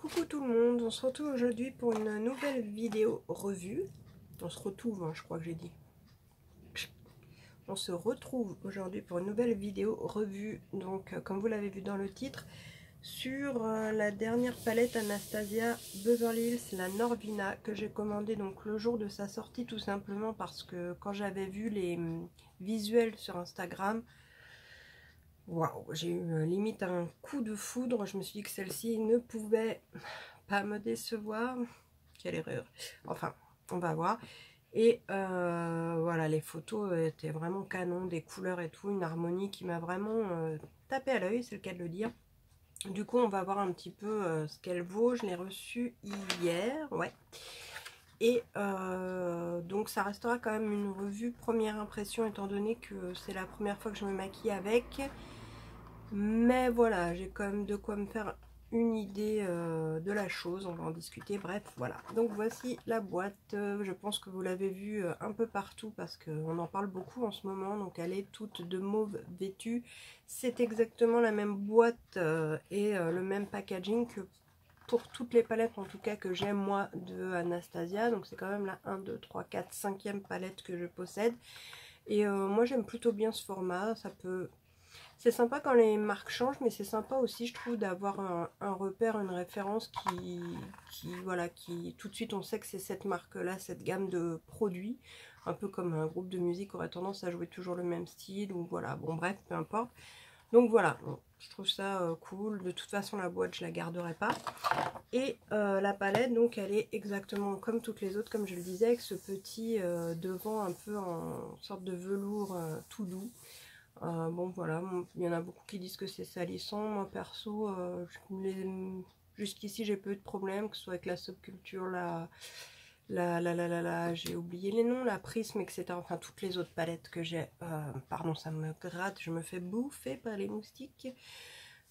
Coucou tout le monde, on se retrouve aujourd'hui pour une nouvelle vidéo revue. On se retrouve, hein, je crois que j'ai dit. On se retrouve aujourd'hui pour une nouvelle vidéo revue, donc comme vous l'avez vu dans le titre, sur la dernière palette Anastasia Beverly Hills, la Norvina, que j'ai commandée donc le jour de sa sortie, tout simplement parce que quand j'avais vu les visuels sur Instagram, waouh, j'ai eu limite un coup de foudre. Je me suis dit que celle-ci ne pouvait pas me décevoir. Quelle erreur. Enfin, on va voir. Et voilà, les photos étaient vraiment canon, des couleurs et tout, une harmonie qui m'a vraiment tapé à l'œil, c'est le cas de le dire. Du coup, on va voir un petit peu ce qu'elle vaut. Je l'ai reçue hier, ouais. Et donc ça restera quand même une revue première impression, étant donné que c'est la première fois que je me maquille avec. Mais voilà, j'ai quand même de quoi me faire une idée de la chose, on va en discuter, bref, voilà. Donc voici la boîte, je pense que vous l'avez vue un peu partout parce qu'on en parle beaucoup en ce moment, donc elle est toute de mauve vêtue. C'est exactement la même boîte et le même packaging que pour toutes les palettes, en tout cas que j'aime moi de Anastasia, donc c'est quand même la 1, 2, 3, 4, 5e palette que je possède. Et moi j'aime plutôt bien ce format, ça peut... C'est sympa quand les marques changent, mais c'est sympa aussi, je trouve, d'avoir un repère, une référence voilà, qui tout de suite on sait que c'est cette marque-là, cette gamme de produits, un peu comme un groupe de musique aurait tendance à jouer toujours le même style, ou voilà, bon bref, peu importe. Donc voilà, bon, je trouve ça cool. De toute façon, la boîte, je la garderai pas. Et la palette, donc, elle est exactement comme toutes les autres, comme je le disais, avec ce petit devant un peu en sorte de velours tout doux. Bon voilà, il y en a beaucoup qui disent que c'est salissant. Moi perso, jusqu'ici j'ai peu eu de problèmes, que ce soit avec la subculture, j'ai oublié les noms, la prisme, etc. Enfin toutes les autres palettes que j'ai, pardon ça me gratte, je me fais bouffer par les moustiques,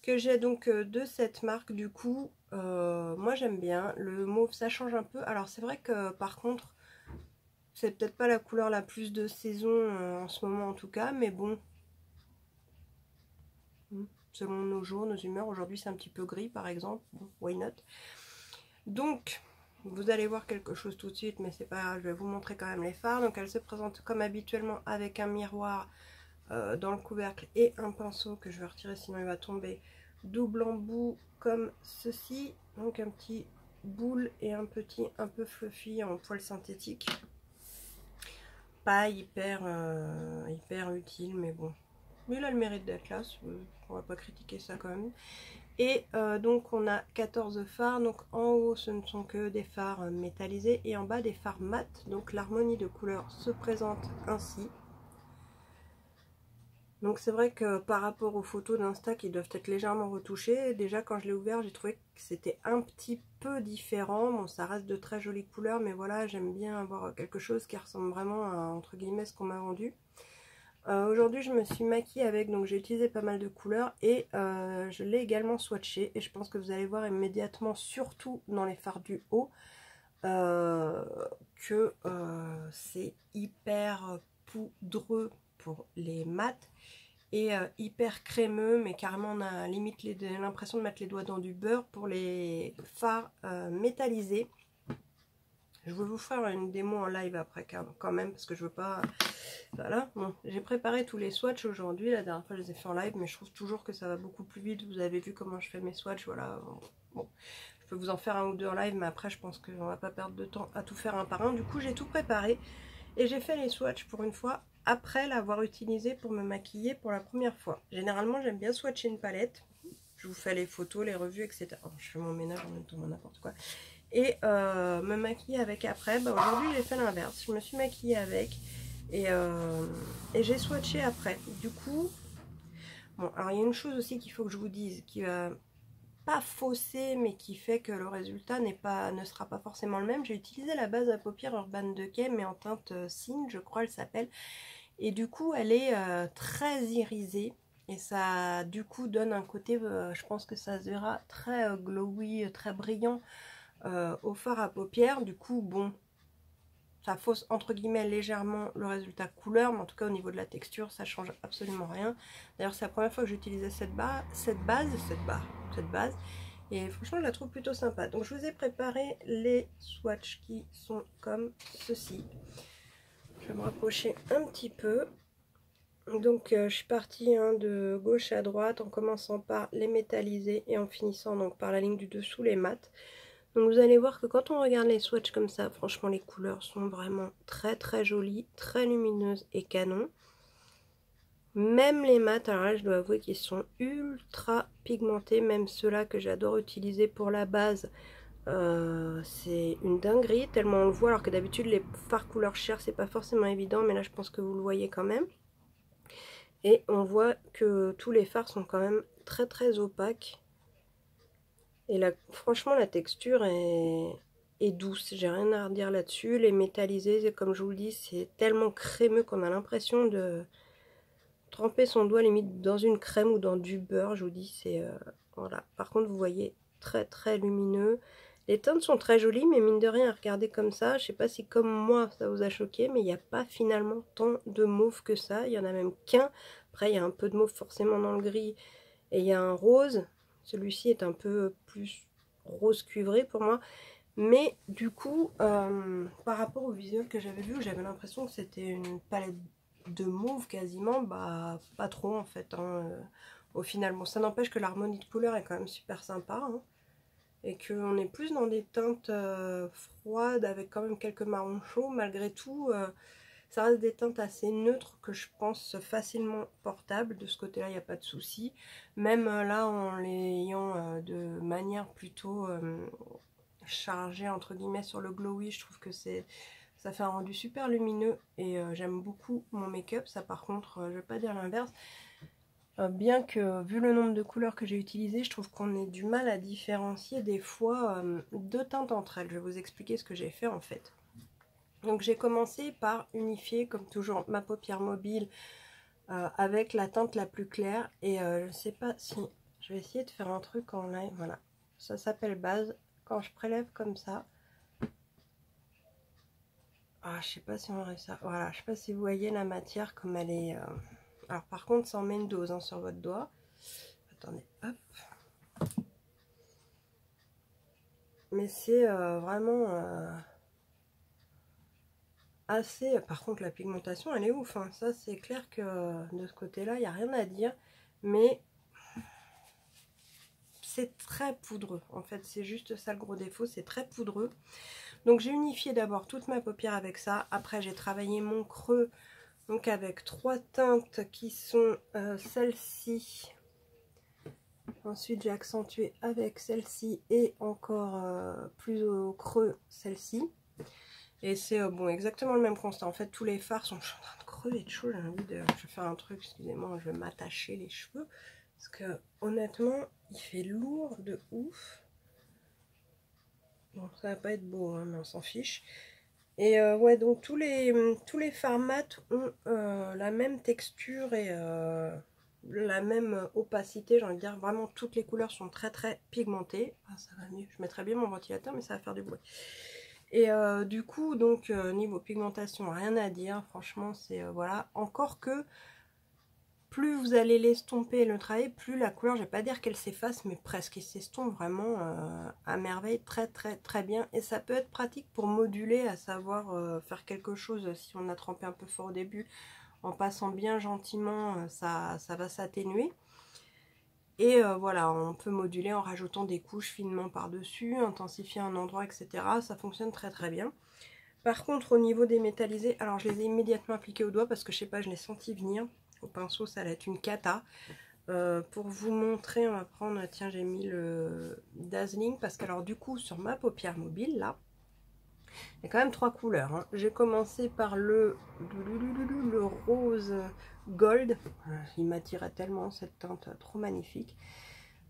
que j'ai donc de cette marque. Du coup, moi j'aime bien, le mauve ça change un peu. Alors c'est vrai que par contre, c'est peut-être pas la couleur la plus de saison en ce moment en tout cas, mais bon, selon nos jours, nos humeurs. Aujourd'hui c'est un petit peu gris par exemple, bon, why not. Donc vous allez voir quelque chose tout de suite, mais c'est pas grave, je vais vous montrer quand même les fards. Donc elle se présente comme habituellement avec un miroir dans le couvercle et un pinceau que je vais retirer sinon il va tomber, double embout comme ceci, donc un petit boule et un petit un peu fluffy en poil synthétique, pas hyper hyper utile, mais bon, mais il a le mérite d'être là, on va pas critiquer ça quand même. Et donc on a 14 fards, donc en haut ce ne sont que des fards métallisés et en bas des fards mat, donc l'harmonie de couleurs se présente ainsi. Donc c'est vrai que par rapport aux photos d'Insta qui doivent être légèrement retouchées, déjà quand je l'ai ouvert j'ai trouvé que c'était un petit peu différent. Bon, ça reste de très jolies couleurs, mais voilà, j'aime bien avoir quelque chose qui ressemble vraiment à entre guillemets ce qu'on m'a vendu. Aujourd'hui je me suis maquillée avec, donc j'ai utilisé pas mal de couleurs et je l'ai également swatché, et je pense que vous allez voir immédiatement, surtout dans les fards du haut, que c'est hyper poudreux pour les mats et hyper crémeux, mais carrément on a limite l'impression de mettre les doigts dans du beurre pour les fards métallisés. Je vais vous faire une démo en live après quand même, parce que je veux pas... Voilà, bon, j'ai préparé tous les swatchs aujourd'hui. La dernière fois je les ai fait en live, mais je trouve toujours que ça va beaucoup plus vite. Vous avez vu comment je fais mes swatchs, voilà. Bon, je peux vous en faire un ou deux en live, mais après je pense qu'on va pas perdre de temps à tout faire un par un. Du coup j'ai tout préparé et j'ai fait les swatchs pour une fois après l'avoir utilisé pour me maquiller pour la première fois. Généralement j'aime bien swatcher une palette. Je vous fais les photos, les revues, etc. Oh, je fais mon ménage en même temps, n'importe quoi. Et me maquiller avec après. Bah, aujourd'hui j'ai fait l'inverse, je me suis maquillée avec et j'ai swatché après. Du coup, bon, alors il y a une chose aussi qu'il faut que je vous dise, qui va pas fausser, mais qui fait que le résultat ne sera pas forcément le même. J'ai utilisé la base à paupières Urban Decay, mais en teinte Cine, je crois elle s'appelle, et du coup elle est très irisée. Et ça, du coup, donne un côté, je pense que ça se verra, très glowy, très brillant au fard à paupières. Du coup, bon, ça fausse entre guillemets légèrement le résultat couleur, mais en tout cas au niveau de la texture, ça change absolument rien. D'ailleurs, c'est la première fois que j'utilisais cette base. Et franchement, je la trouve plutôt sympa. Donc, je vous ai préparé les swatchs qui sont comme ceci. Je vais me rapprocher un petit peu. Donc, je suis partie de gauche à droite en commençant par les métallisés et en finissant donc par la ligne du dessous, les mats. Donc, vous allez voir que quand on regarde les swatchs comme ça, franchement, les couleurs sont vraiment très très jolies, très lumineuses et canon. Même les mats, alors là je dois avouer qu'ils sont ultra pigmentés, même ceux-là que j'adore utiliser pour la base, c'est une dinguerie tellement on le voit, alors que d'habitude les fards couleur chair c'est pas forcément évident, mais là je pense que vous le voyez quand même. Et on voit que tous les fards sont quand même très très opaques. Et là franchement la texture est douce, j'ai rien à redire là-dessus. Les métallisés, comme je vous le dis, c'est tellement crémeux qu'on a l'impression de tremper son doigt limite dans une crème ou dans du beurre, je vous dis, c'est voilà. Par contre, vous voyez, très très lumineux. Les teintes sont très jolies, mais mine de rien, à regarder comme ça, je sais pas si comme moi ça vous a choqué, mais il n'y a pas finalement tant de mauve que ça. Il y en a même qu'un. Après, il y a un peu de mauve forcément dans le gris et il y a un rose. Celui-ci est un peu plus rose cuivré pour moi. Mais du coup, par rapport au visuel que j'avais vu, j'avais l'impression que c'était une palette de mauve quasiment, bah pas trop en fait, hein, au final. Bon, ça n'empêche que l'harmonie de couleurs est quand même super sympa, hein, et qu'on est plus dans des teintes froides avec quand même quelques marrons chauds. Malgré tout, ça reste des teintes assez neutres que je pense facilement portables. De ce côté-là, il n'y a pas de souci. Même là, en les ayant de manière plutôt chargée entre guillemets sur le glowy, je trouve que ça fait un rendu super lumineux et j'aime beaucoup mon make-up. Ça par contre, je vais pas dire l'inverse. Bien que vu le nombre de couleurs que j'ai utilisées, je trouve qu'on ait du mal à différencier des fois deux teintes entre elles. Je vais vous expliquer ce que j'ai fait en fait. Donc j'ai commencé par unifier comme toujours ma paupière mobile avec la teinte la plus claire. Et je sais pas si... Je vais essayer de faire un truc en live. Voilà, ça s'appelle base. Quand je prélève comme ça... Ah, je sais pas si on aurait ça. Voilà, je sais pas si vous voyez la matière comme elle est. Alors par contre, ça en met une dose hein, sur votre doigt. Attendez, hop. Mais c'est vraiment assez. Par contre, la pigmentation, elle est ouf. Hein. Ça, c'est clair que de ce côté-là, il n'y a rien à dire. Mais c'est très poudreux. En fait, c'est juste ça le gros défaut. C'est très poudreux. Donc j'ai unifié d'abord toute ma paupière avec ça. Après, j'ai travaillé mon creux. Donc avec trois teintes qui sont celle-ci. Ensuite j'ai accentué avec celle-ci et encore plus au creux celle-ci. Et c'est bon exactement le même constat. En fait tous les fards sont... Je suis en train de crever de chaud, j'ai envie de... Je vais faire un truc, excusez-moi, je vais m'attacher les cheveux. Parce que honnêtement il fait lourd de ouf. Bon ça va pas être beau hein, mais on s'en fiche. Et ouais, donc tous les fards mat ont la même texture et la même opacité, j'ai envie de dire. Vraiment, toutes les couleurs sont très très pigmentées. Ah, ça va mieux. Je mettrais bien mon ventilateur, mais ça va faire du bruit. Et du coup, donc, niveau pigmentation, rien à dire. Franchement, c'est voilà. Encore que plus vous allez l'estomper et le travailler, plus la couleur, je vais pas dire qu'elle s'efface, mais presque, il s'estompe vraiment à merveille, très très très bien. Et ça peut être pratique pour moduler, à savoir faire quelque chose si on a trempé un peu fort au début, en passant bien gentiment, ça va s'atténuer. Et voilà, on peut moduler en rajoutant des couches finement par-dessus, intensifier un endroit, etc. Ça fonctionne très très bien. Par contre, au niveau des métallisés, alors je les ai immédiatement appliqués au doigt parce que je sais pas, je l'ai senti venir. Au pinceau, ça allait être une cata. Pour vous montrer, on va prendre, tiens, j'ai mis le Dazzling parce que alors du coup, sur ma paupière mobile, là, il y a quand même trois couleurs. Hein. J'ai commencé par le rose gold. Il m'attirait tellement cette teinte, trop magnifique.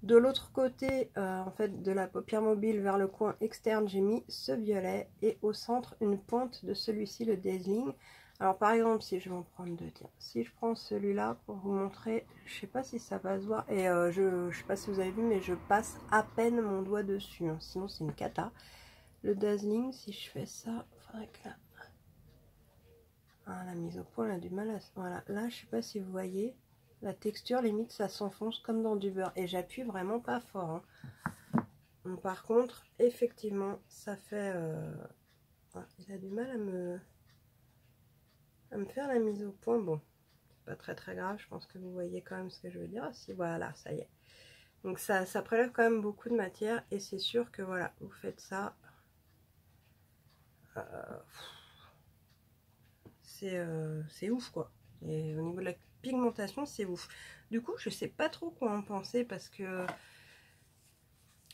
De l'autre côté, en fait, de la paupière mobile vers le coin externe, j'ai mis ce violet. Et au centre, une pointe de celui-ci, le Dazzling. Alors par exemple, si je vais en prendre deux, tiens, si je prends celui-là pour vous montrer, je sais pas si ça va se voir, et je sais pas si vous avez vu, mais je passe à peine mon doigt dessus, hein. Sinon c'est une cata. Le Dazzling, si je fais ça, faudrait que là... Ah, la mise au point, elle a du mal à... Voilà, là je sais pas si vous voyez, la texture limite ça s'enfonce comme dans du beurre, et j'appuie vraiment pas fort, hein. Par contre, effectivement, ça fait... il a du mal à me faire la mise au point. Bon, c'est pas très grave, je pense que vous voyez quand même ce que je veux dire. Ah, si, voilà, ça y est. Donc ça prélève quand même beaucoup de matière et c'est sûr que voilà, vous faites ça. C'est ouf quoi. Et au niveau de la pigmentation, c'est ouf. Du coup, je sais pas trop quoi en penser parce que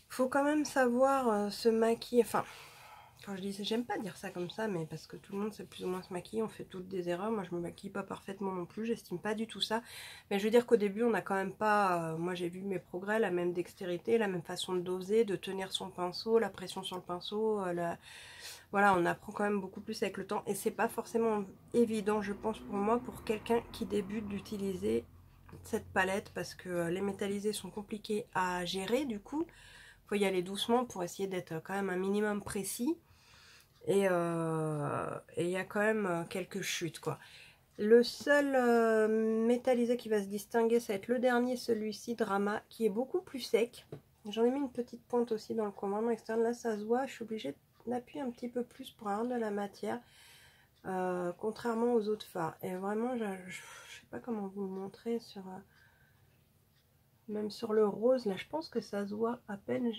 faut quand même savoir se maquiller. Enfin, quand je dis, j'aime pas dire ça comme ça, mais parce que tout le monde sait plus ou moins se maquiller, on fait toutes des erreurs. Moi, je me maquille pas parfaitement non plus, j'estime pas du tout ça. Mais je veux dire qu'au début, on n'a quand même pas, moi j'ai vu mes progrès, la même dextérité, la même façon de doser, de tenir son pinceau, la pression sur le pinceau, voilà, on apprend quand même beaucoup plus avec le temps. Et c'est pas forcément évident, je pense, pour moi, pour quelqu'un qui débute d'utiliser cette palette, parce que les métallisés sont compliqués à gérer, du coup. Faut y aller doucement pour essayer d'être quand même un minimum précis. Et il y a quand même quelques chutes quoi. Le seul métallisé qui va se distinguer, ça va être le dernier, celui-ci, Drama, qui est beaucoup plus sec. J'en ai mis une petite pointe aussi dans le coin vraiment externe. Là ça se voit, je suis obligée d'appuyer un petit peu plus pour avoir de la matière. Contrairement aux autres fards. Et vraiment, je sais pas comment vous le montrer sur... même sur le rose, là je pense que ça se voit à peine.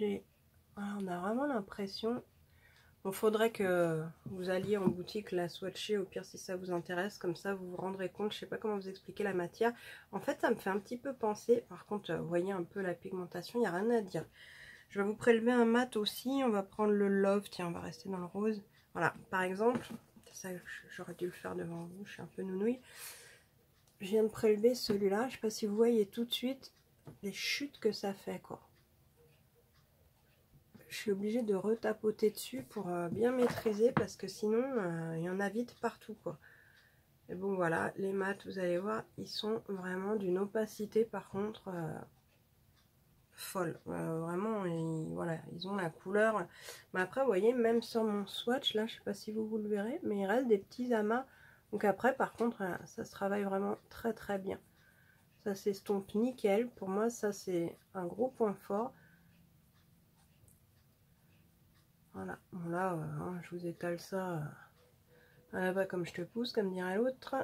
On a vraiment l'impression... Bon, faudrait que vous alliez en boutique la swatcher, au pire si ça vous intéresse, comme ça vous vous rendrez compte, je sais pas comment vous expliquer la matière. En fait ça me fait un petit peu penser, par contre vous voyez un peu la pigmentation, il n'y a rien à dire. Je vais vous prélever un mat aussi, on va prendre le Love, tiens on va rester dans le rose. Voilà, par exemple, ça j'aurais dû le faire devant vous, je suis un peu nounouille. Je viens de prélever celui-là, je sais pas si vous voyez tout de suite les chutes que ça fait quoi. Je suis obligée de retapoter dessus pour bien maîtriser parce que sinon il y en a vite partout quoi. Et bon voilà, les mats vous allez voir, ils sont vraiment d'une opacité par contre folle. Vraiment, voilà, ils ont la couleur. Mais après vous voyez, même sur mon swatch, là je sais pas si vous le verrez, mais il reste des petits amas. Donc après par contre ça se travaille vraiment très bien. Ça s'estompe nickel. Pour moi ça c'est un gros point fort. Voilà, bon là, je vous étale ça là-bas comme je te pousse, comme dirait l'autre.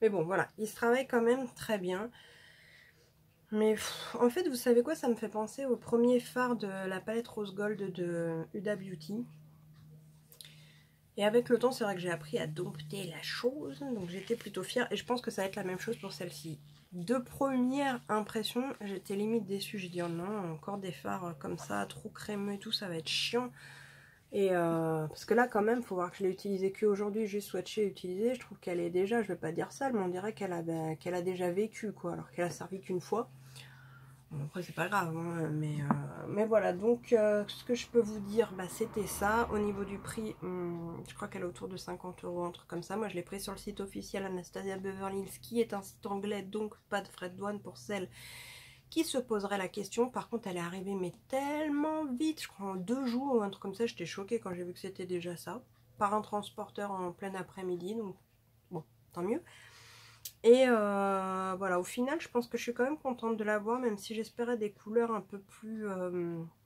Mais bon, voilà, il se travaille quand même très bien. Mais en fait, vous savez quoi, ça me fait penser au premier fard de la palette Rose Gold de Huda Beauty. Et avec le temps, c'est vrai que j'ai appris à dompter la chose, donc j'étais plutôt fière. Et je pense que ça va être la même chose pour celle-ci. De première impression, j'étais limite déçue. J'ai dit, oh non, encore des fards comme ça, trop crémeux et tout, ça va être chiant. Et parce que là quand même faut voir que je l'ai utilisée qu'aujourd'hui, juste swatché et utilisé, je trouve qu'elle est déjà, je vais pas dire ça, mais on dirait qu'elle a déjà vécu quoi, alors qu'elle a servi qu'une fois. Bon, après c'est pas grave, hein, mais voilà, donc ce que je peux vous dire, bah, c'était ça. Au niveau du prix, je crois qu'elle est autour de 50 €, un truc comme ça. Moi je l'ai pris sur le site officiel Anastasia Beverly Hills, qui est un site anglais, donc pas de frais de douane pour celle qui se poserait la question. Par contre elle est arrivée mais tellement vite, je crois en 2 jours ou un truc comme ça. J'étais choquée quand j'ai vu que c'était déjà ça, par un transporteur en plein après-midi, donc bon, tant mieux. Et voilà, au final je pense que je suis quand même contente de l'avoir, même si j'espérais des couleurs un peu plus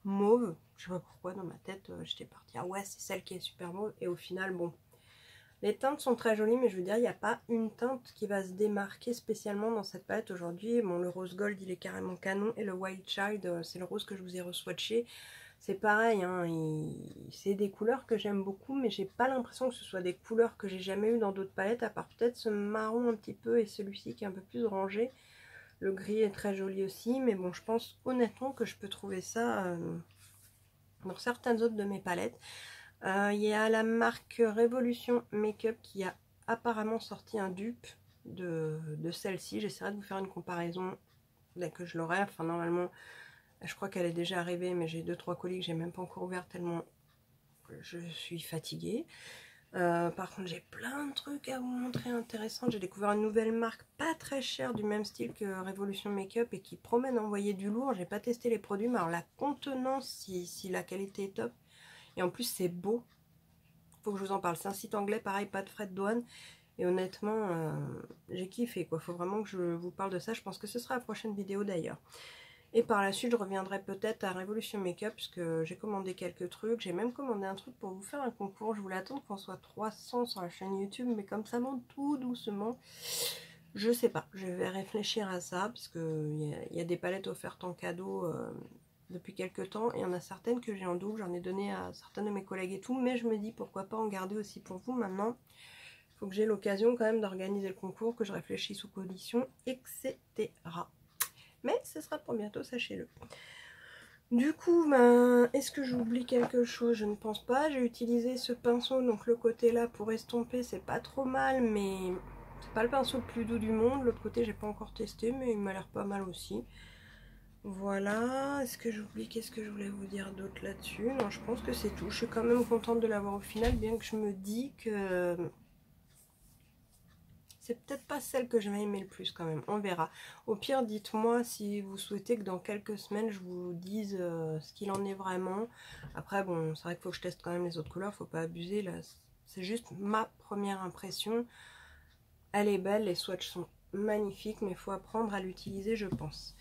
mauve. Je sais pas pourquoi dans ma tête j'étais partie, ah ouais c'est celle qui est super mauve, et au final bon, les teintes sont très jolies, mais je veux dire, il n'y a pas une teinte qui va se démarquer spécialement dans cette palette aujourd'hui. Bon, le rose gold, il est carrément canon, et le Wild Child, c'est le rose que je vous ai reswatché. C'est pareil, hein, c'est des couleurs que j'aime beaucoup, mais j'ai pas l'impression que ce soit des couleurs que j'ai jamais eues dans d'autres palettes, à part peut-être ce marron un petit peu, et celui-ci qui est un peu plus orangé. Le gris est très joli aussi, mais bon, je pense honnêtement que je peux trouver ça dans certaines autres de mes palettes. Il y a la marque Révolution Makeup qui a apparemment sorti un dupe de celle-ci. J'essaierai de vous faire une comparaison dès que je l'aurai. Enfin, normalement, je crois qu'elle est déjà arrivée, mais j'ai 2-3 colis que j'ai même pas encore ouvert tellement je suis fatiguée. Par contre, j'ai plein de trucs à vous montrer intéressants. J'ai découvert une nouvelle marque pas très chère du même style que Révolution Makeup et qui promet d'envoyer du lourd. J'ai pas testé les produits, mais alors la contenance, si la qualité est top. Et en plus, c'est beau. Faut que je vous en parle. C'est un site anglais, pareil, pas de frais de douane. Et honnêtement, j'ai kiffé quoi. Faut vraiment que je vous parle de ça. Je pense que ce sera la prochaine vidéo d'ailleurs. Et par la suite, je reviendrai peut-être à Révolution Makeup, parce que j'ai commandé quelques trucs. J'ai même commandé un truc pour vous faire un concours. Je voulais attendre qu'on soit 300 sur la chaîne YouTube, mais comme ça monte tout doucement, je sais pas. Je vais réfléchir à ça, parce qu'il y a des palettes offertes en cadeau depuis quelques temps. Et il y en a certaines que j'ai en double. J'en ai donné à certains de mes collègues et tout. Mais je me dis, pourquoi pas en garder aussi pour vous maintenant. Il faut que j'ai l'occasion quand même d'organiser le concours, que je réfléchisse aux conditions, etc. Mais ce sera pour bientôt, sachez-le. Du coup, ben, est-ce que j'oublie quelque chose? Je ne pense pas. J'ai utilisé ce pinceau, donc le côté là pour estomper, c'est pas trop mal, mais c'est pas le pinceau le plus doux du monde. L'autre côté, j'ai pas encore testé, mais il m'a l'air pas mal aussi. Voilà. Est-ce que j'oublie? Qu'est-ce que je voulais vous dire d'autre là-dessus? Non, je pense que c'est tout. Je suis quand même contente de l'avoir au final, bien que je me dis que c'est peut-être pas celle que je vais aimer le plus quand même, on verra. Au pire, dites-moi si vous souhaitez que dans quelques semaines, je vous dise ce qu'il en est vraiment. Après, bon, c'est vrai qu'il faut que je teste quand même les autres couleurs, faut pas abuser, là. C'est juste ma première impression. Elle est belle, les swatchs sont magnifiques, mais il faut apprendre à l'utiliser, je pense.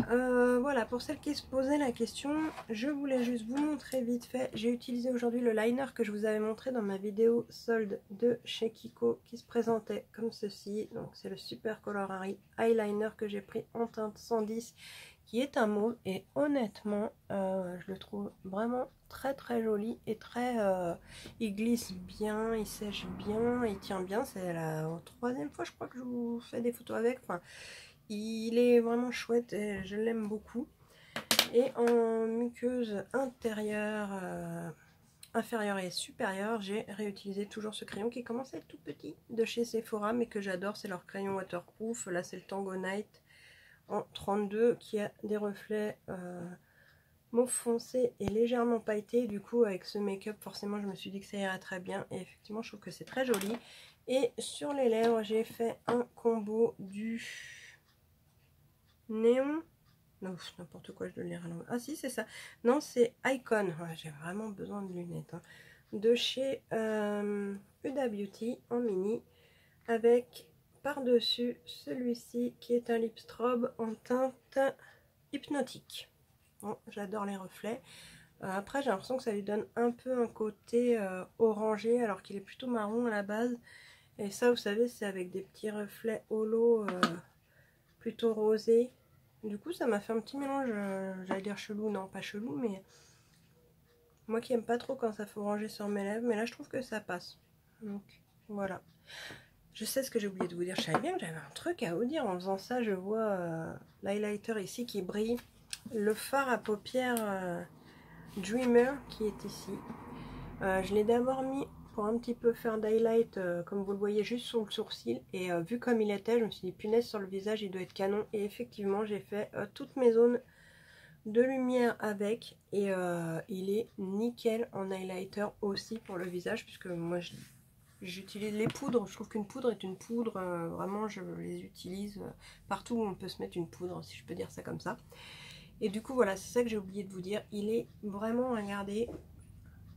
Voilà, pour celles qui se posaient la question, je voulais juste vous montrer vite fait. J'ai utilisé aujourd'hui le liner que je vous avais montré dans ma vidéo solde de chez Kiko qui se présentait comme ceci. Donc c'est le Super Color Eyeliner que j'ai pris en teinte 110 qui est un mauve et honnêtement je le trouve vraiment très très joli et très il glisse bien, il sèche bien, il tient bien. C'est la troisième fois je crois que je vous fais des photos avec. Enfin, il est vraiment chouette et je l'aime beaucoup. Et en muqueuse intérieure, inférieure et supérieure, j'ai réutilisé toujours ce crayon qui commence à être tout petit de chez Sephora, mais que j'adore. C'est leur crayon waterproof. Là, c'est le Tango Night en 32 qui a des reflets mauve foncé et légèrement pailleté. Du coup, avec ce make-up, forcément, je me suis dit que ça irait très bien. Et effectivement, je trouve que c'est très joli. Et sur les lèvres, j'ai fait un combo du néon, non, n'importe quoi, je dois le lire à l'envers. Ah si, c'est ça. Non, c'est Icon. Ouais, j'ai vraiment besoin de lunettes. Hein. De chez Huda Beauty en mini. Avec par-dessus celui-ci qui est un lip strobe en teinte hypnotique. Bon, j'adore les reflets. Après, j'ai l'impression que ça lui donne un peu un côté orangé alors qu'il est plutôt marron à la base. Et ça, vous savez, c'est avec des petits reflets holo plutôt rosés. Du coup, ça m'a fait un petit mélange, j'allais dire chelou, non pas chelou, mais moi qui aime pas trop quand ça fait oranger sur mes lèvres, mais là je trouve que ça passe. Donc voilà. Je sais ce que j'ai oublié de vous dire, je savais bien que j'avais un truc à vous dire. En faisant ça, je vois l'highlighter ici qui brille. Le fard à paupières Dreamer qui est ici. Je l'ai d'abord mis pour un petit peu faire d'highlight, comme vous le voyez, juste sur le sourcil. Et vu comme il était, je me suis dit, punaise, sur le visage, il doit être canon. Et effectivement, j'ai fait toutes mes zones de lumière avec. Et il est nickel en highlighter aussi pour le visage, puisque moi, j'utilise les poudres. Je trouve qu'une poudre est une poudre. Vraiment, je les utilise partout où on peut se mettre une poudre, si je peux dire ça comme ça. Et du coup, voilà, c'est ça que j'ai oublié de vous dire. Il est vraiment, regardez,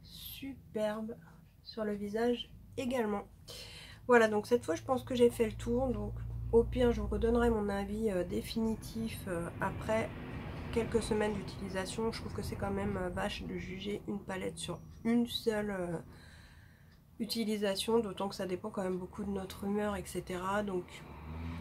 superbe sur le visage également. Voilà, donc cette fois je pense que j'ai fait le tour. Donc au pire je vous redonnerai mon avis définitif après quelques semaines d'utilisation. Je trouve que c'est quand même vache de juger une palette sur une seule utilisation, d'autant que ça dépend quand même beaucoup de notre humeur, etc. Donc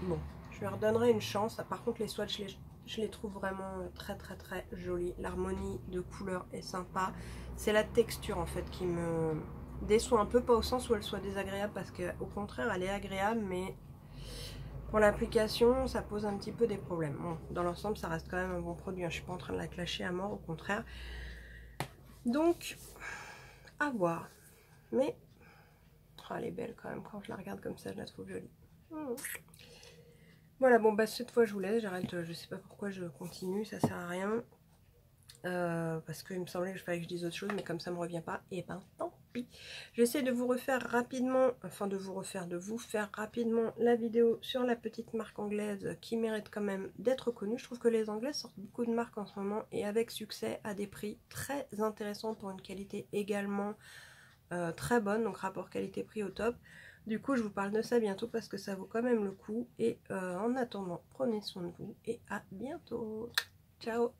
bon, je lui redonnerai une chance. Par contre les swatchs, je les trouve vraiment très très très jolis. L'harmonie de couleurs est sympa. C'est la texture en fait qui me déçoit un peu, pas au sens où elle soit désagréable, parce qu'au contraire elle est agréable, mais pour l'application ça pose un petit peu des problèmes. Bon, dans l'ensemble ça reste quand même un bon produit, hein. Je suis pas en train de la clasher à mort, au contraire. Donc à voir. Mais oh, elle est belle quand même, quand je la regarde comme ça je la trouve jolie. Voilà, bon bah cette fois je vous laisse, j'arrête, je sais pas pourquoi je continue, ça sert à rien. Parce qu'il me semblait qu'il fallait que je dise autre chose, mais comme ça me revient pas, et ben tant pis. J'essaie de vous refaire rapidement, enfin de vous faire rapidement la vidéo sur la petite marque anglaise qui mérite quand même d'être connue. Je trouve que les Anglaises sortent beaucoup de marques en ce moment, et avec succès, à des prix très intéressants pour une qualité également très bonne, donc rapport qualité-prix au top. Du coup je vous parle de ça bientôt parce que ça vaut quand même le coup, et en attendant prenez soin de vous et à bientôt. Ciao.